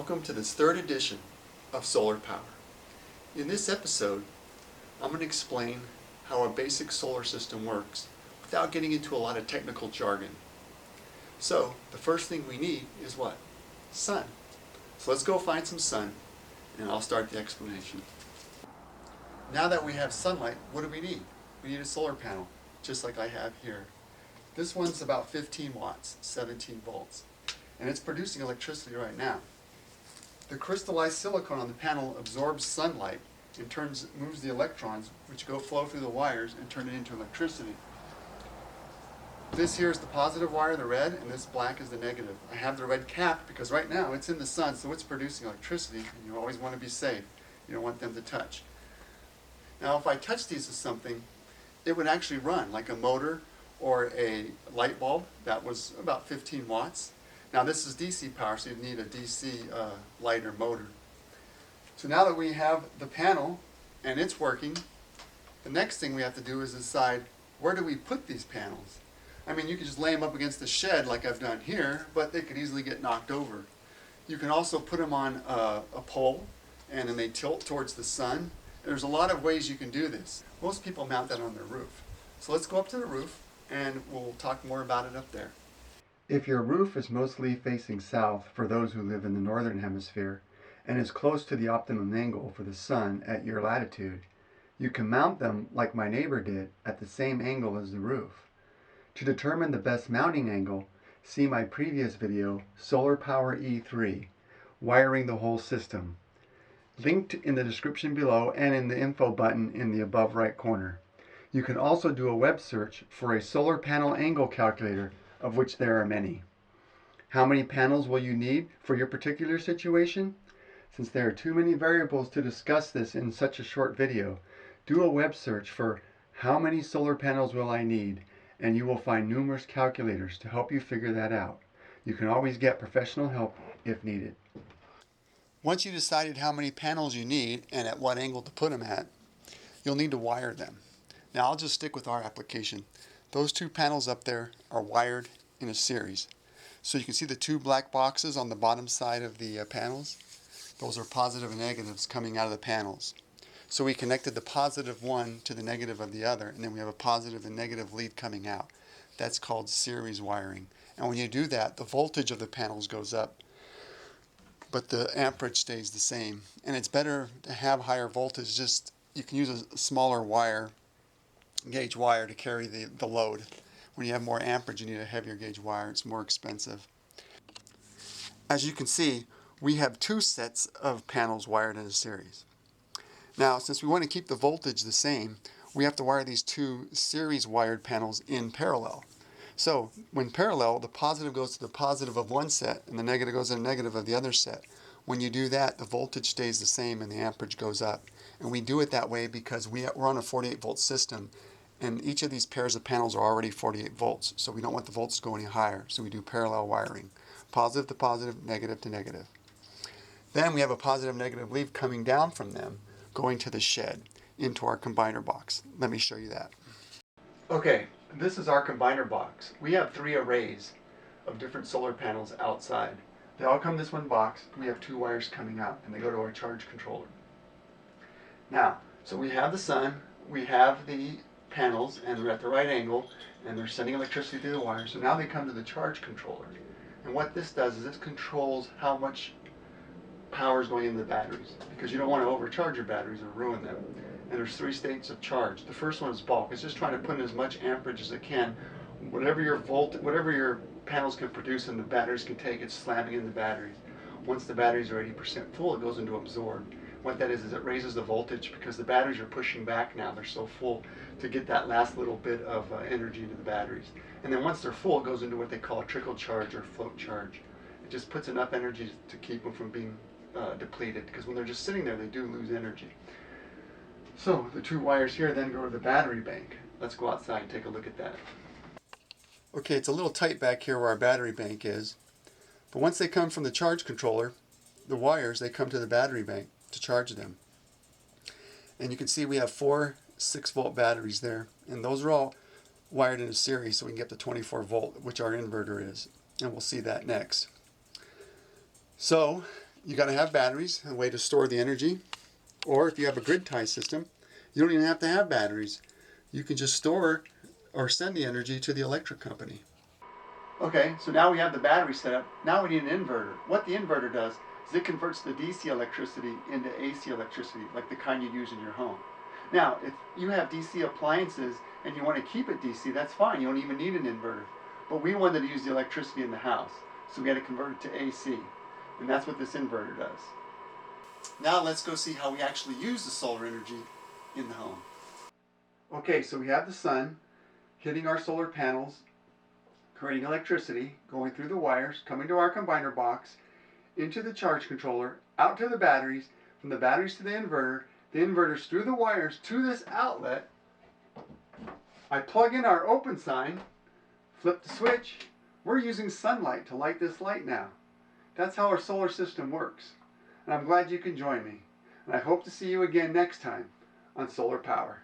Welcome to this third edition of Solar Power. In this episode, I'm going to explain how a basic solar system works without getting into a lot of technical jargon. So, the first thing we need is what? Sun. So let's go find some sun, and I'll start the explanation. Now that we have sunlight, what do we need? We need a solar panel, just like I have here. This one's about 15 watts, 17 volts, and it's producing electricity right now. The crystallized silicon on the panel absorbs sunlight and moves the electrons, which flow through the wires and turn it into electricity. This here is the positive wire, the red, and this black is the negative. I have the red capped because right now it's in the sun, so it's producing electricity, and you always want to be safe. You don't want them to touch. Now, if I touch these with something, it would actually run like a motor or a light bulb that was about 15 watts. Now, this is DC power, so you need a DC light or motor. So now that we have the panel and it's working, the next thing we have to do is decide, where do we put these panels? I mean, you could just lay them up against the shed like I've done here, but they could easily get knocked over. You can also put them on a pole, and then they tilt towards the sun. There's a lot of ways you can do this. Most people mount that on their roof. So let's go up to the roof, and we'll talk more about it up there. If your roof is mostly facing south for those who live in the northern hemisphere, and is close to the optimum angle for the sun at your latitude, you can mount them like my neighbor did at the same angle as the roof. To determine the best mounting angle, see my previous video, Solar Power E3, Wiring the Whole System, linked in the description below and in the info button in the above right corner. You can also do a web search for a solar panel angle calculator, of which there are many. How many panels will you need for your particular situation? Since there are too many variables to discuss this in such a short video, do a web search for how many solar panels will I need, and you will find numerous calculators to help you figure that out. You can always get professional help if needed. Once you decided how many panels you need and at what angle to put them at, you'll need to wire them. Now I'll just stick with our application. Those two panels up there are wired in a series. So you can see the two black boxes on the bottom side of the panels. Those are positive and negatives coming out of the panels. So we connected the positive one to the negative of the other, and then we have a positive and negative lead coming out. That's called series wiring. And when you do that, the voltage of the panels goes up, but the amperage stays the same. And it's better to have higher voltage. You can use a smaller gauge wire to carry the load. When you have more amperage, you need a heavier gauge wire. It's more expensive. As you can see, we have two sets of panels wired in a series. Now, since we want to keep the voltage the same, we have to wire these two series wired panels in parallel. So, when parallel, the positive goes to the positive of one set and the negative goes to the negative of the other set. When you do that, the voltage stays the same and the amperage goes up. And we do it that way because we're on a 48 volt system, and each of these pairs of panels are already 48 volts, so we don't want the volts to go any higher, so we do parallel wiring. Positive to positive, negative to negative. Then we have a positive negative lead coming down from them, going to the shed, into our combiner box. Let me show you that. Okay, this is our combiner box. We have 3 arrays of different solar panels outside. They all come in this one box. We have 2 wires coming out, and they go to our charge controller. Now, so we have the sun, we have the panels, and they're at the right angle, and they're sending electricity through the wire. So now they come to the charge controller. And what this does is this controls how much power is going into the batteries, because you don't want to overcharge your batteries or ruin them. And there's 3 states of charge. The first one is bulk. It's just trying to put in as much amperage as it can. Whatever your panels can produce and the batteries can take, it's slamming in the batteries. Once the batteries are 80% full, it goes into absorb. What that is it raises the voltage because the batteries are pushing back now. They're so full to get that last little bit of energy into the batteries. And then once they're full, it goes into what they call a trickle charge or float charge. It just puts enough energy to keep them from being depleted, because when they're just sitting there, they do lose energy. So the 2 wires here then go to the battery bank. Let's go outside and take a look at that. Okay, it's a little tight back here where our battery bank is, but once they come from the charge controller, the wires, they come to the battery bank to charge them. And you can see we have 4 6-volt batteries there, and those are all wired in a series so we can get to 24 volt, which our inverter is, and we'll see that next. So You got to have batteries, a way to store the energy. Or if you have a grid tie system, you don't even have to have batteries. You can just store or send the energy to the electric company. Okay, so now we have the battery set up. Now we need an inverter. What the inverter does is it converts the DC electricity into AC electricity, like the kind you use in your home. Now, if you have DC appliances and you want to keep it DC, that's fine. You don't even need an inverter. But we wanted to use the electricity in the house, so we had to convert it to AC. And that's what this inverter does. Now let's go see how we actually use the solar energy in the home. Okay, so we have the sun hitting our solar panels, creating electricity, going through the wires, coming to our combiner box, into the charge controller, out to the batteries, from the batteries to the inverters through the wires to this outlet. I plug in our open sign, flip the switch. We're using sunlight to light this light now. That's how our solar system works. And I'm glad you can join me. And I hope to see you again next time on Solar Power.